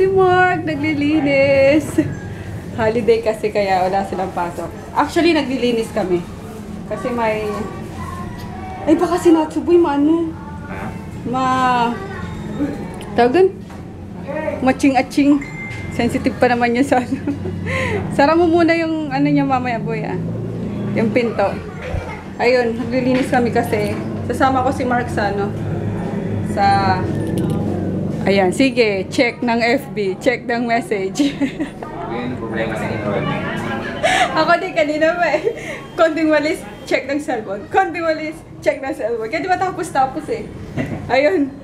si Mark, naglilinis. Holiday kasi kaya wala silang pasok. Actually, naglilinis kami. Kasi may... Ay, baka si Natsuboy tawag matching-atching. Sensitive pa naman yun sa ano. Sara mo muna yung ano niya mamaya, boy, yung pinto. Ayun, naglilinis kami kasi sasama ko si Mark sa ano. Ayan, sige, check ng FB, check ng message. Yun yung problema sa enrollment. Ako din kanina pa konting walis, check ng cellphone. Konting walis, check ng cellphone. Kaya di ba tapos eh. Ayun.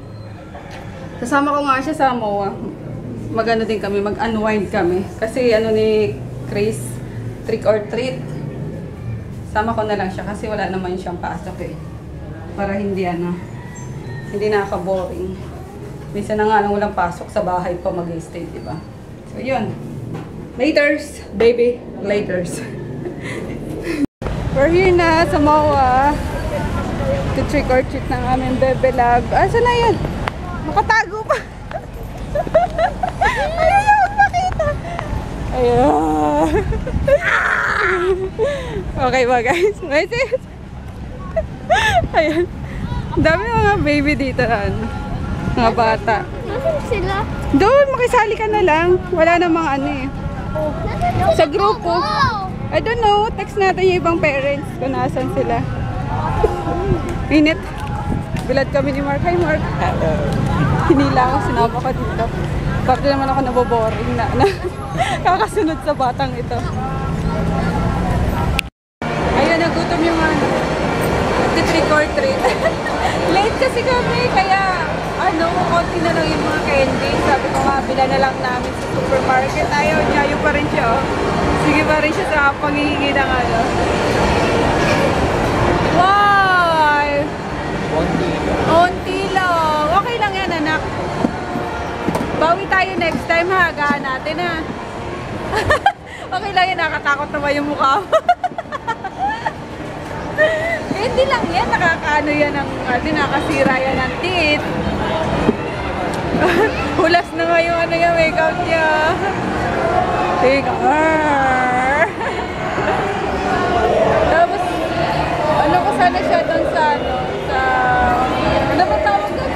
Kasama ko nga siya sa MOA. Mag-ano din kami, mag-unwind kami. Kasi ano ni Chris, trick or treat. Sama ko na lang siya kasi wala naman siyang pasok eh. Para hindi hindi nakaka-boring. Minsan na nga lang walang pasok sa bahay pa mag-stay, di ba? So yun. Laters, baby. Laters. We're here na sa MOA. To trick or treat ng aming bebe love. Saan na yan? Nakatago pa. Ayaw ako makita. Ayaw. Okay ba guys? Ayan. Dami mga baby dito. Mga bata. Nasaan sila? Doon, makisali ka na lang. Wala namang ano eh. Sa grupo. I don't know. Text natin yung ibang parents kung nasan sila. Init. Bilad kami ni Mark. Hi Mark. Hinila ako, sinama ko dito. Bakit naman ako naboboring na kakasunod sa batang ito. Ayun, nagutom yung trick or treat. Late kasi kami, kaya konti na lang yung mga candy. Sabi ko nga, bila na lang namin sa supermarket. Ayaw niya, yung pa rin siya, Sige pa rin siya sa panghihingi ng ano. Wow! Onti lang. Okay lang yan, anak. Bawi tayo next time, ha? Gaan natin, ha? Okay lang yan, nakatakot naman yung mukha mo. Hindi lang yan, nakakaano yan ng, nakasira yan ng teeth. Hulas na nga yung yung makeup niya. Teka. Tapos, ko sana siya doon sa, ano ba tawag doon?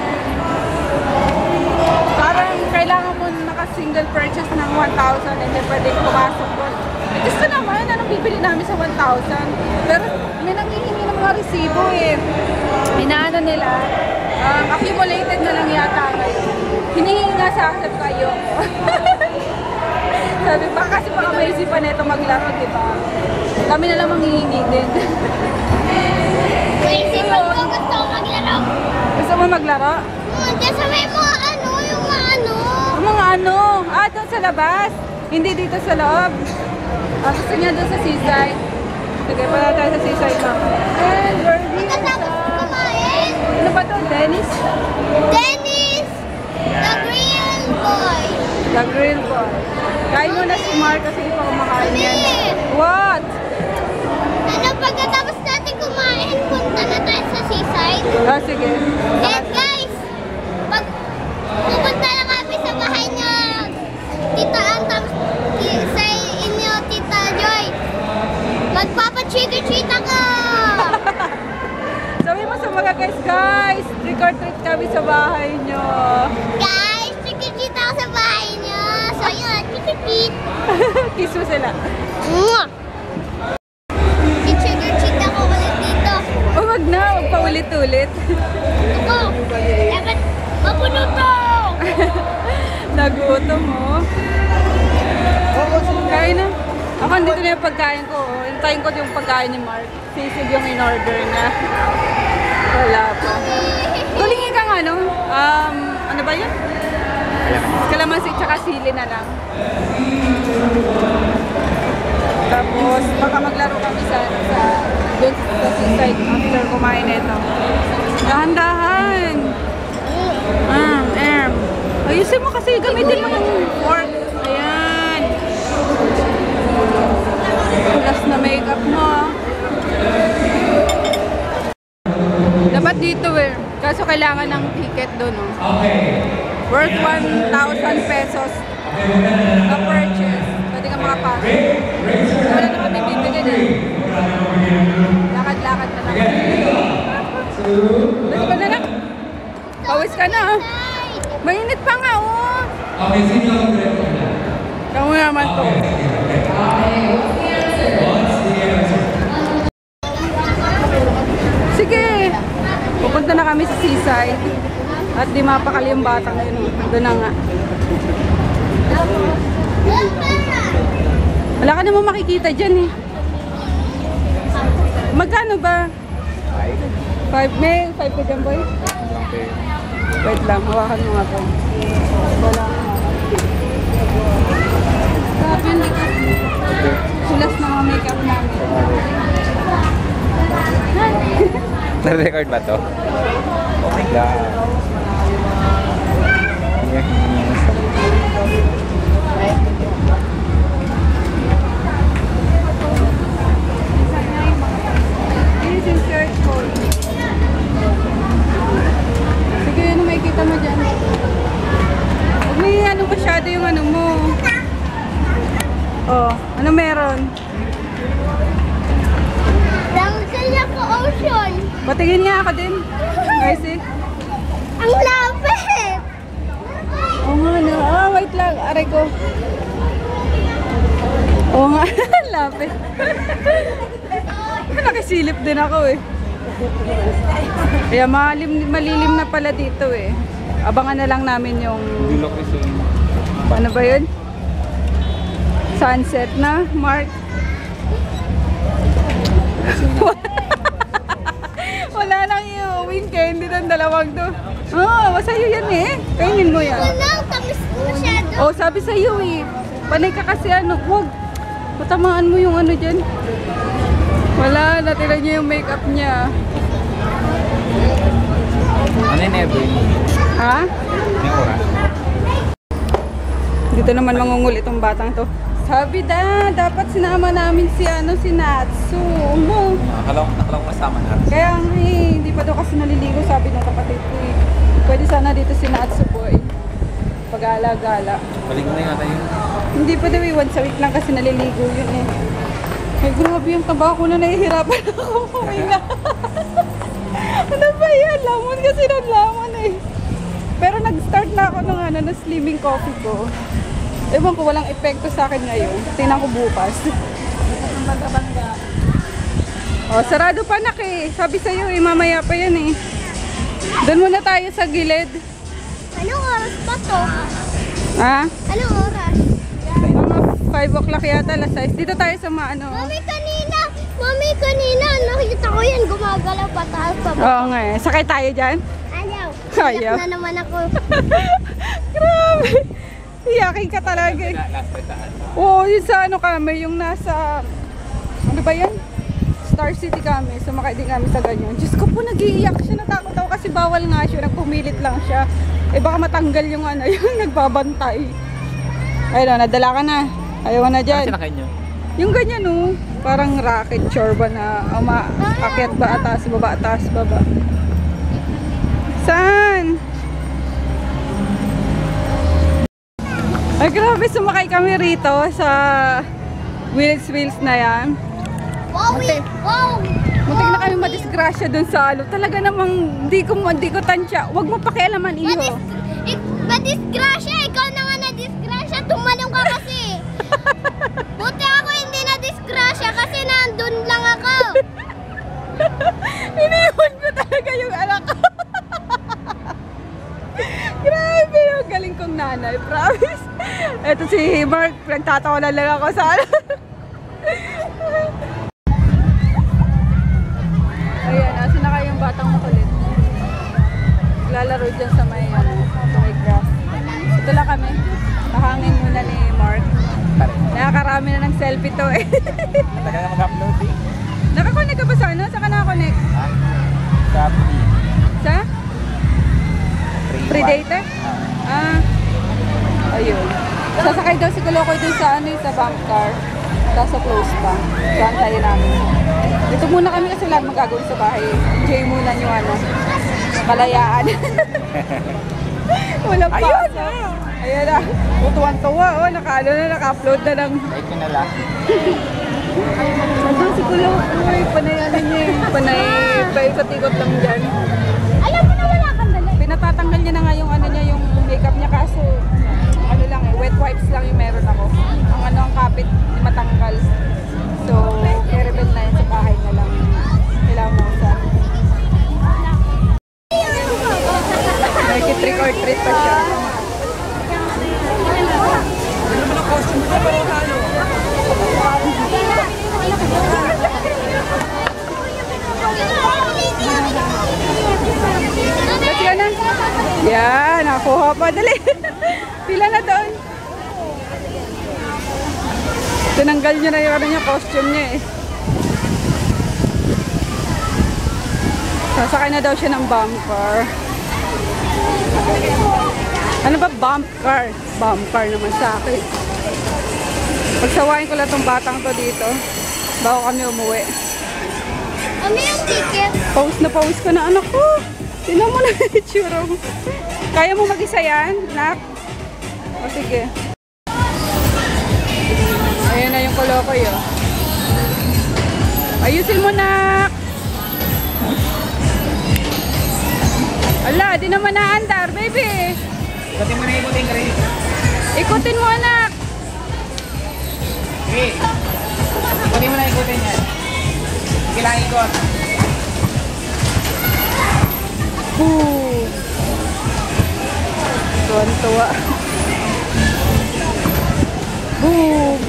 Parang kailangan mo naka-single purchase ng 1,000 and then pwede pumasok doon. Gusto naman, anong bibili namin sa 1,000? Pero may nanghihingi ng mga resibo eh. Inaano nila, accumulated na lang yata ngayon. Hinihingi nga sa akin kayo. Sabi pa, kasi baka maisipan na ito maglaro, di ba? Kami na lang manghihingi din. Maisipan ko, gusto ko maglaro. Gusto mo maglaro? Diyan sa may mga yung mga Yung mga doon sa labas. Hindi dito sa loob. Gusto niya doon sa seaside. Sige, pala tayo sa seaside mama. And we're here. Pagkatapos kumain. Ano ba to? Dennis? Dennis! The Grill Boy. The Grill Boy. Kain mo na si Mark kasi hindi pa kumakain yan. Mami! What? Pagkatapos natin kumain, punta na tayo sa seaside. Sige. And guys, pag pupunta lang kami sa bahay niya, Tita Antam, sa inyo, Tita Joy, magpapa-chicken-treat ako! Sabi mo sa mga guys, trick or treat kami sa bahay nyo. Guys, chicken-treat ako sa bahay niyo. So yun, chicken-treat. Kiss mo sila. Mwah! Chicken-treat ako ulit dito. Wag na, wag pa ulit-ulit. Ako, dapat mapuno to! Nagutom mo. Kain na. Ako, dito na yung pagkain ko. Hintayin ko yung pagkain ni Mark. Sisig yung in-order na. Wala pa. Tulingin kang ano ba yun? Kalamansi tsaka sili na lang. Tapos, baka maglaro kami doon sa seaside after kumain ito. Dahan-dahan. Ayusin mo kasi gamitin mo yung fork. Ayan. Plus na makeup mo. Dapat dito Kaso kailangan ng ticket doon. Worth 1,000 pesos Na-purchase. Pwede ka makapasok. Wala na kami bibigyan eh. Lakad-lakad na lang. Pwede ba na lang? Pawis ka na ah. Mainit pa nga oh. Kamu naman to. Sige. Pupunta na kami sa seaside. At di mapakali yung bata ngayon. Doon na nga. Wala ka naman makikita dyan eh. Magkano ba? 5? May 5 ka dyan boy? Wait lang, hawakan mo nga po. Wala nga. Sabi hindi ka. Sulas na mga makeup namin. Na-record ba to? Oh my God. This is your code. Sige, ano makikita mo dyan? Huwag may ano masyado yung ano mo. Oh, ano meron? Lang ko ocean. Patingin nga ako din. Guys eh. Ang lapit. Oo nga no. Ah, wait lang. Aray ko. Oo nga. Lapit. Nakisilip din ako eh. Kaya malilim na pala dito eh. Abangan na lang namin yung... Ano ba yun? Sunset na, Mark. Wala nang iuwin candy ng dalawang to. Oo, sa'yo yan eh. Kainin mo yan. Walang tamis masyado. Oh, sabi sa'yo eh. Panay ka kasi ano, huwag. Matamaan mo yung ano dyan. Wala, natira niya yung makeup niya. Ano yung Evelyn? Ha? May oras? Dito naman mangungul itong batang to. Sabi dapat sinama namin si si Natsu. Mo. Nakalaw kasama na. Kaya nga eh, hindi pa daw kasi naliligo sabi ng kapatid ko eh. Pwede sana dito si Natsu boy. Pag-ala-gala. Balik na yata yun. Hindi pa daw eh, once a week lang kasi naliligo yun eh. Ay grabe yung taba ko na nahihirapan ako kumain. Ano ba yan? Lamon kasi ng lamon eh. Pero nag-start na ako ng slimming coffee ko. Ewan ko, walang epekto sa akin ngayon. Tingnan ko bukas. Bangga-bangga. Oh, sarado pa nak eh. Sabi sa'yo eh, mamaya pa yan eh. Doon muna tayo sa gilid. Anong oras pa to? Ha? Anong oras? Mga 5 o'clock yata, alas 6. Dito tayo sa Mami, kanina, nakita ko yan, gumagalaw pataas pa ba? Oo nga eh. Sakay tayo dyan? Ayaw. Ayaw. Iyak na naman ako. Grabe. Iyakin ka talaga eh. Last pa saan? Oo, yun sa ano kami, yung nasa, ano ba yan? Star City kami, sumakay din kami sa ganyan. Diyos ko po, nag-iiyak siya, natakot ako kasi bawal nga siya, nagpumilit lang siya. Eh baka matanggal yung ano, yung nagbabantay. Ayun o, nadala ka na. Ayaw na Ano dyan. sinakay nyo? Yung ganyan o, parang rocket chorba na umaakit ba atas, baba, atas, baba. Saan? Ay grabe, sumakay kami rito sa wheels na yan. Wow, wow. Muntik na kami madisgrasya dun sa ano. Talaga namang hindi ko tansya. Huwag mo pakialaman, iho. Madisgrasya, ikaw na nga na-disgrasya, tumalong ka kasi. Buti ako hindi na-disgrasya kasi nandun lang ako. Iniwan ko talaga yung anak ko. Grabe, yung galing kong nanay, promise. Ito si Mark, nagtatawanan lang ako sa ano. Ayan, nasa na kayong batang makulit. Lalaro dyan sa may, sa may grass. Ito lang kami. Nakahangin muna ni Mark. Nakakarami na ng selfie to eh. Tagal na mag-upload eh. Nakakonect ka ba sa ano? Saan ka nakakonect? Sa free. Sa? Free data? Ah. Ayun. Sasakay daw si Kulokoy dun sa ano, sa bank car. Kaso close pa. Saan tayo namin. Dito muna kami kasi lahat magagawin sa bahay. Enjoy muna yung ano, kalayaan. Walang pasok. Ayan na. Tuwan-tuwa, oh. Naka-upload na ng... Ay, kinala. Nandun si Kulo. Uy, panay ano niya eh. Panay, paikot-ikot lang dyan. Alam mo na wala kang dala. Pinatatanggal niya na nga yung ano niya, yung makeup niya. Kaso, ano lang eh, wet wipes lang yung meron ako. Ang ano, ang kapit, hindi matanggal. So, i-rebel na yun sa bahay na lang. Kailangan mo sa... Trick or treat pa siya. Let's go na. Yan, nakuha pa. Dali. Pila na doon. Tinanggal niya na yung ano niya, costume niya eh. Sasakay na daw siya ng bumper. Ano ba bump car? Bump car naman sa akin. Pagsawain ko lang tong batang to dito bago kami umuwi. Ano yung ticket? Pause na pause ko na anak ko. Tingnan mo na yung itsura mo. Kaya mo mag-isa yan, nak? O sige. Ayan na yung kolokoy oh. Ayusin mo, nak! Ala, di naman naandar, baby. Ikutin mo na ikutin, Grace. Ikutin mo, anak. Grace. Ikutin mo na ikutin yan. Kailangan ikot. Boom. Tuwan-tuwa. Boom.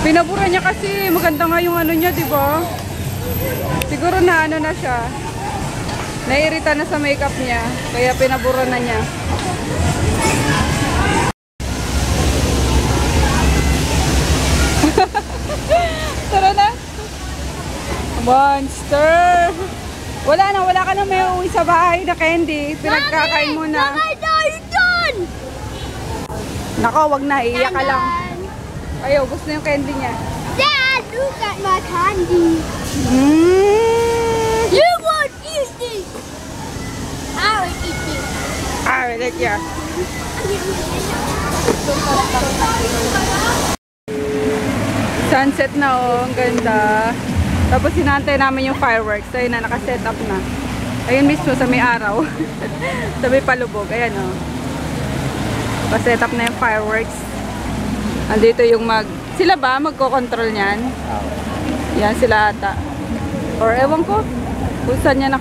Pinabura niya kasi maganda nga yung ano niya, di ba? Siguro na ano na siya. Nairita na sa makeup niya, kaya pinabura na niya. Tara na. Monster. Wala ka na may uwi sa bahay na candy. Pinagkakain mo na. Mami, tayo dyan! Nako, wag na, iiyak ka lang. Ayaw, gusto na yung candy niya. Dad, look at my candy. Mm. You won't eat this. I will eat this. Ah, like yeah. Sunset na oh, ang ganda. Tapos sinantay namin yung fireworks. Ayun na, nakaset up na. Ayun mismo sa may araw. Sa may palubog. Ayan oh. Pa-set up na yung fireworks. Andito yung sila ba magko-control niyan? Yan sila ata. Or ewan ko kung saan niya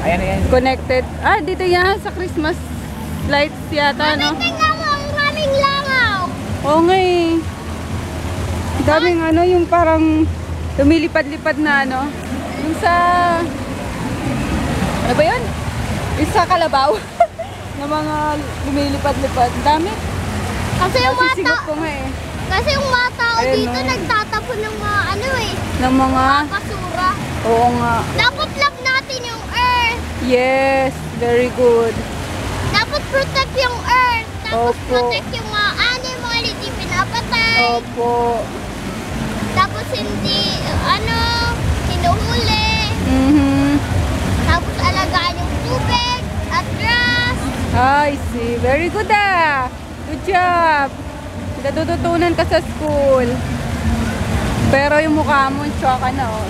Ayan, ayan. connected. Ah, dito yan sa Christmas lights yata, no? Mami, tingnan mo ang maraming langaw. Oo nga eh. Daming ano, yung parang lumilipad-lipad na ano. Yung sa... Ano ba yun? Yung sa Kalabaw. Na mga lumilipad-lipad. Dami. Kasi yung mga Sisigop ko nga eh. kasi yung mga tao Ayan, dito no? nagtatapon ng mga ano eh, Ng mga... basura. Oo nga. Dapat love natin yung earth. Yes, very good. Dapat protect yung earth. Tapos Opo. protect yung mga animal, hindi pinapatay. Opo. Tapos hindi, hinuhuli. Tapos alagaan yung tubig at grass. I see. Very good ah. Good job. Natututunan ka sa school. Pero yung mukha mo, tsaka na oh.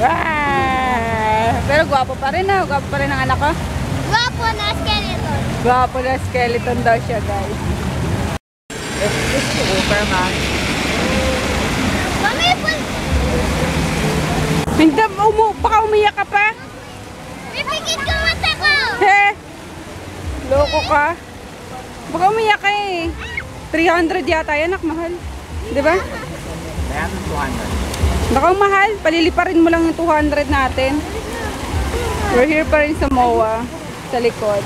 Pero gwapo pa rin ah. Gwapo pa rin ang anak ko. Gwapo na skeleton. Gwapo na skeleton daw siya, guys. It's super, man. Mami, Hindi, baka umiyak ka pa. pipikit ko mata ko. He! Loko ka. Baka umiyak ka eh. 300 yata yan, anak, mahal. Di ba? Ayan, 200. Naku, mahal. Paliliparin mo lang yung 200 natin. We're here pa rin sa MOA. Sa likod.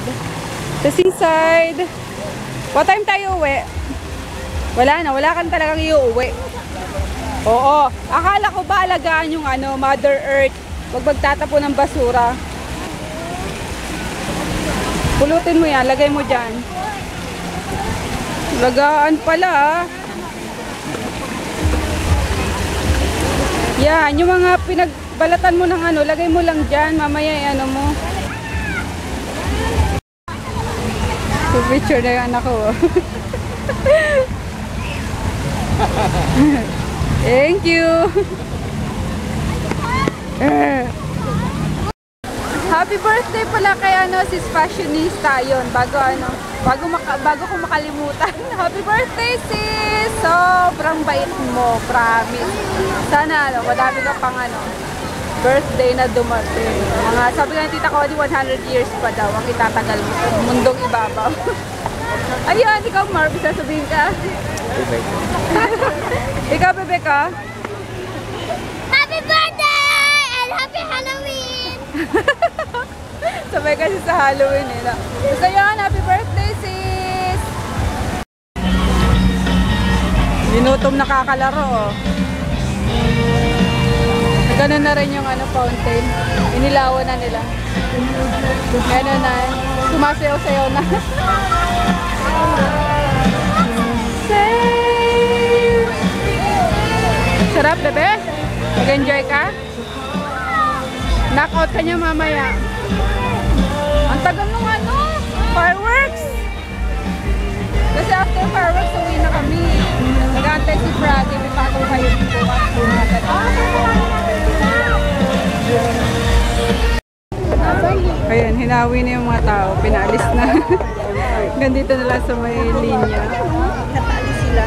Sa seaside. What time tayo uwi? Wala na. Wala kang talagang iuwi. Oo. Akala ko ba alagaan yung Mother Earth. Huwag magtatapon ng basura. Pulutin mo yan. Lagay mo dyan. Lagaan pala ah. Yan. Yung mga Balatan mo ng ano, lagay mo lang dyan. Mamaya ano mo. So, picture na yung anak ko. Oh. Thank you. Happy birthday pala kay ano, sis fashionista yun. Bago ko makalimutan. Happy birthday sis! Sobrang bait mo, promise. Sana ano, madami ka pang ano, birthday na dumating. Sabi nga ni Tita Cody, 100 years pa daw ang itatagal mo sa mundong ibabaw. Ayun, ikaw Marv, sasabihin ka? Ikaw, bebe ka? Happy birthday! And happy Halloween! Sabay kasi sa Halloween nila. So yun, happy birthday sis! Ginutom nakakalaro oh. Ganun na rin yung ano, fountain. Inilawan na nila. Ganun na. Sumasayaw-sayaw na. Sarap, bebe? Mag-enjoy ka? Knockout ka niya mamaya. Ang tagal nung ano, fireworks. Kasi after fireworks, uwi na kami. Nag-aantay si Froggy, may patong kayo dito. Ayan, hinawi na yung mga tao. Pinaalis na. Gandito na lang sa may linya. Natali sila.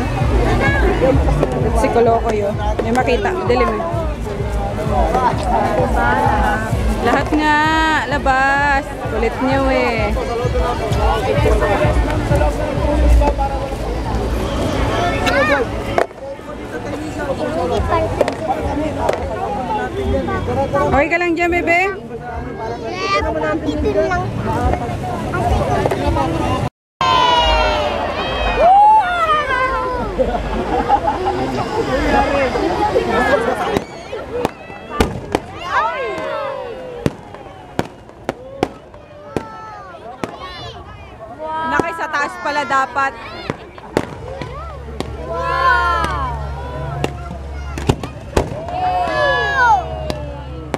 Si Koloko yun. May makita. Dilim eh. Lahat nga. Labas. Kulit niyo eh. Okay ka lang dyan, bebe? Titin lang. Nakay sa taas pala dapat.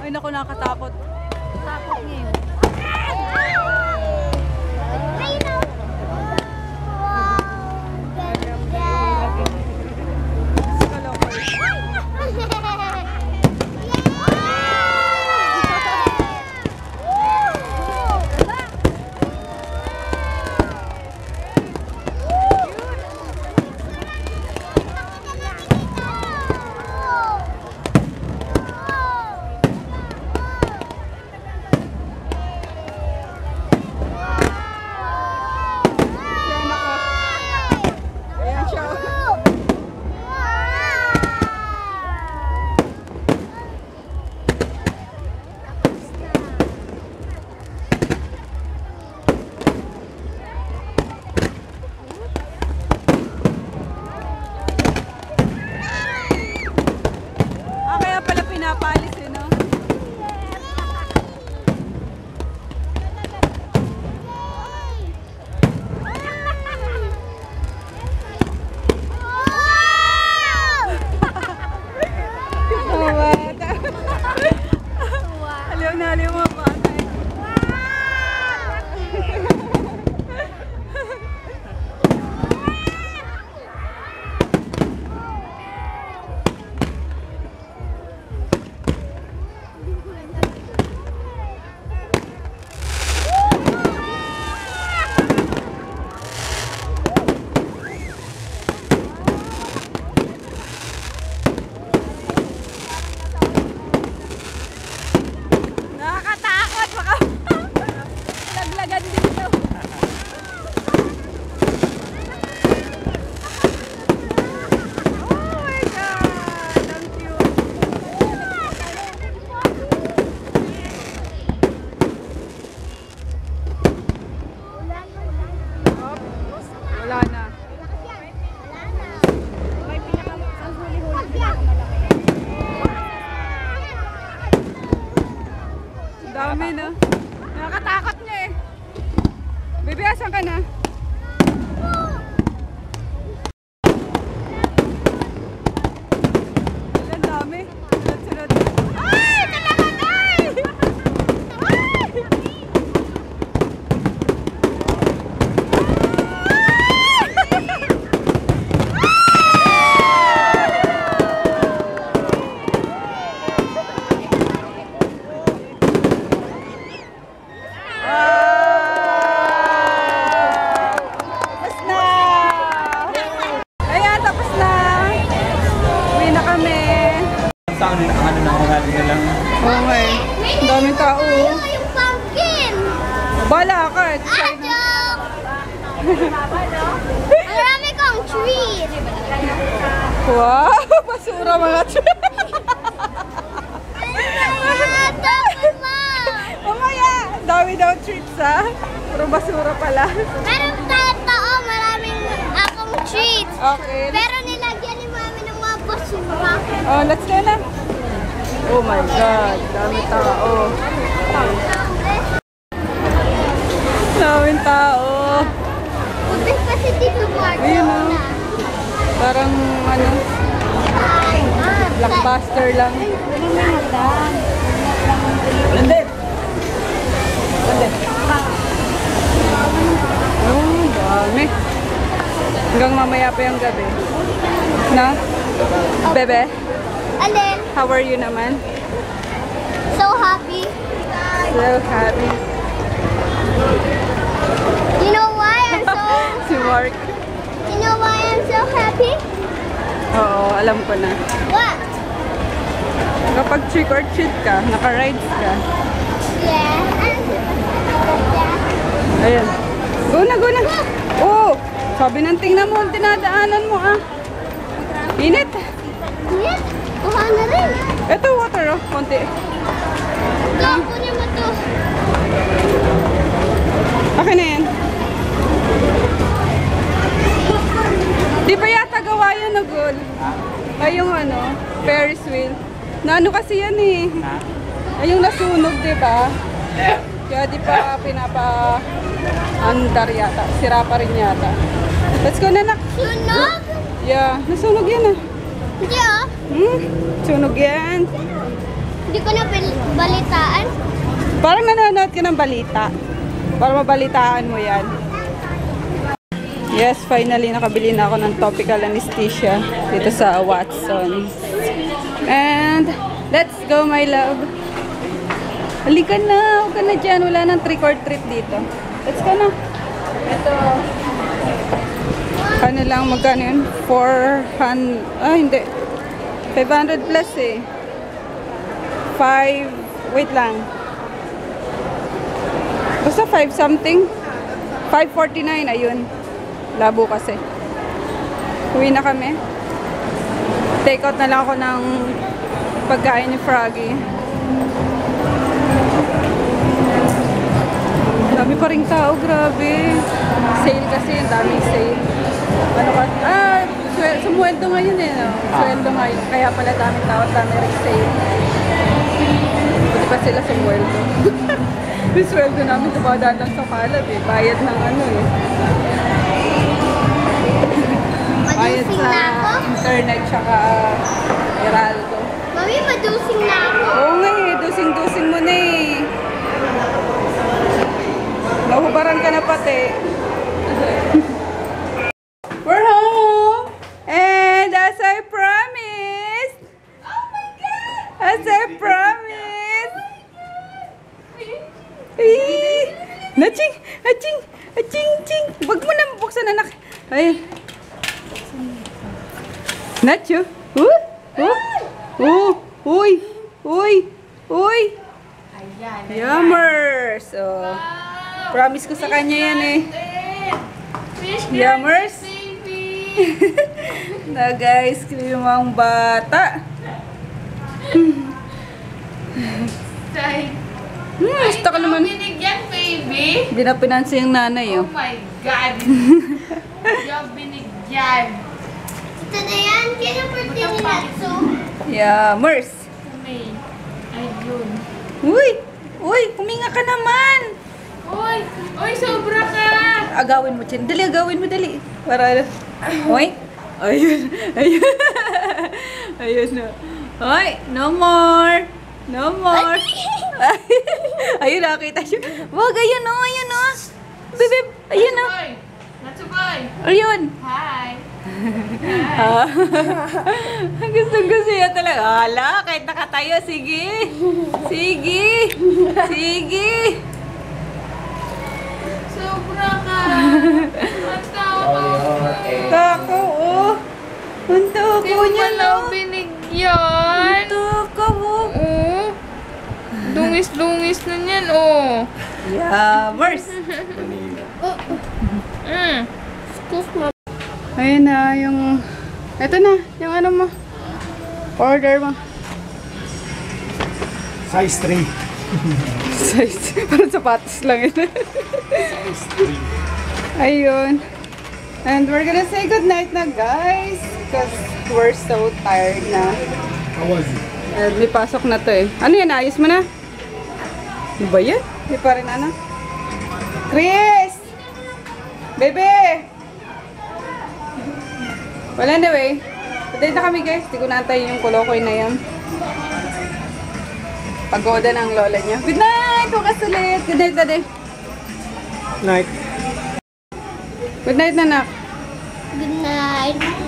Ay naku, nakatakot. Takot niya yun. Si Koloko. Ayan siya. Kaya pala pinapalis eh, no? Aliw na aliw mga bata eh. Nakakatakot! Baka laglagan dito. Oh my God! Ang cute! Wala na. Dami na. Nakakatakot niya eh. Baby, asan ka na? Ang dami. Sunod-sunod. Ay! Oo nga eh. Ang daming tao. Tayo yung pumpkin. Bala ka. Ah, joke! Ang marami kong treat. Wow! Basura mga treat. Ah, tapos mo. Mamaya! Dami daw treats ha. Puro basura pala. Meron totoo, maraming akong treats. Okay. Pero nilagyan ni mami ng mga basura. Oh, let's go na. Oh my God. Dami tao. Daming tao. Ubis pa si Tito Mark. Ayun o. Parang ano, blockbuster lang. Landit! Landit! Oh, dami. Hanggang mamaya pa yung gabi. Na? Bebe, Alin? how are you naman? So happy. So happy. You know why I'm so Si Mark. You know why I'm so happy? Oo, alam ko na. What? Kapag trick or treat ka, naka-rides ka. Yeah. Ayan. Go na, go na. Oh, sabi ng tingnan mo, tinadaanan mo ah. Init. Yeah. Kuha na rin. Ito, water oh, konti. Ito, kunin mo to. Akin na yan. Di ba yata gawa yan na goal? Ay, yung ano, Ferris wheel. Na ano kasi yan eh. Ay, yung nasunog, di ba? Kaya di pa pinapa-andar yata. Sira pa rin yata. Let's go na, nak. Sunog? Yeah, nasunog yan ah. Hindi ah. Sunog yan. Hindi ko na balitaan. Parang nanonood ka ng balita. Para mabalitaan mo yan. Yes, finally nakabili na ako ng topical anesthesia dito sa Watson's. And let's go, my love. Halika na, huwag ka na dyan. Wala nang trick or treat dito. Let's go na. Ito. Ano lang, magkano yun? 400, hindi. 500 plus eh. 5, wait lang. Basta 5 something. 549, ayun. Labo kasi. Uwi na kami. Take out na lang ako ng pagkain ni Froggy. Dami pa rin tao, grabe. Sale kasi, daming sale. Ano ka? Sumweldo ngayon eh, no? Sweldo ngayon. Kaya pala daming tao at dami rin sale. Buti pa sila sumweldo. Yung sweldo namin dumadaan sa kalab eh. Bayad ng ano eh. Bayad Madusing sa na ako. internet tsaka Heraldo. Mami, madusing na ako. Oo nga eh, dusing-dusing mo na eh. Nahubaran ka na pati. We're home! And as I promised! Oh my God! As I promised! Naching! Aching! Aching! Ching! Wag mo na buksan anak! Ay! Nacho! Uy! Uy! Uy! Yummers! Oh. Promise ko sa kanya yan eh. Yummers! Nag-ice cream ang bata. Gusto ka naman. Binigyan, baby. Hindi na pinansin yung nanay Oh oh. my God. Yung binigyan. Ito na yan. Kaya birthday ni Natsu. Yummers! May. Ayun. Uy! Uy! Huminga ka naman! Uy! Uy, sobra ka! Agawin mo, Chen. Dali, agawin mo, dali. Para, oy. Ayun. Ayun. Ayun na. Oy, no more. No more. Ayun, nakakita siya. Wag, ayun o, ayun o. Bebe, ayun o. Natsuboy! Natsuboy! Ayun. Hi! Gusto niya talaga. Hala, kahit nakatayo. Sige. Sige. Sige. Sobra ka! Ang tawa ko! Tako, oh. Ang tako Hindi mo niya, man ako no. binigyan! Ang tako, oh. Dungis-dungis na yan, oh. Yummers! Excuse me. Ayun na, yung... Ito na, yung ano mo. Order mo. Size 3. Size. Parang sapatos lang yun. Ayun. And we're gonna say goodnight na, guys. Because we're so tired na. How was it? May pasok na to eh. Ano yan? Ayos mo na? Ano ba yan? Hindi pa rin ano? Chris! Bebe! Well, anyway. Patay na kami, guys. Hindi ko naantay yung kulokoy na yan. Pagoda ng lola niya. Good night! Bukas ulit! Good night, Daddy. Night. Good night, nanak. Good night.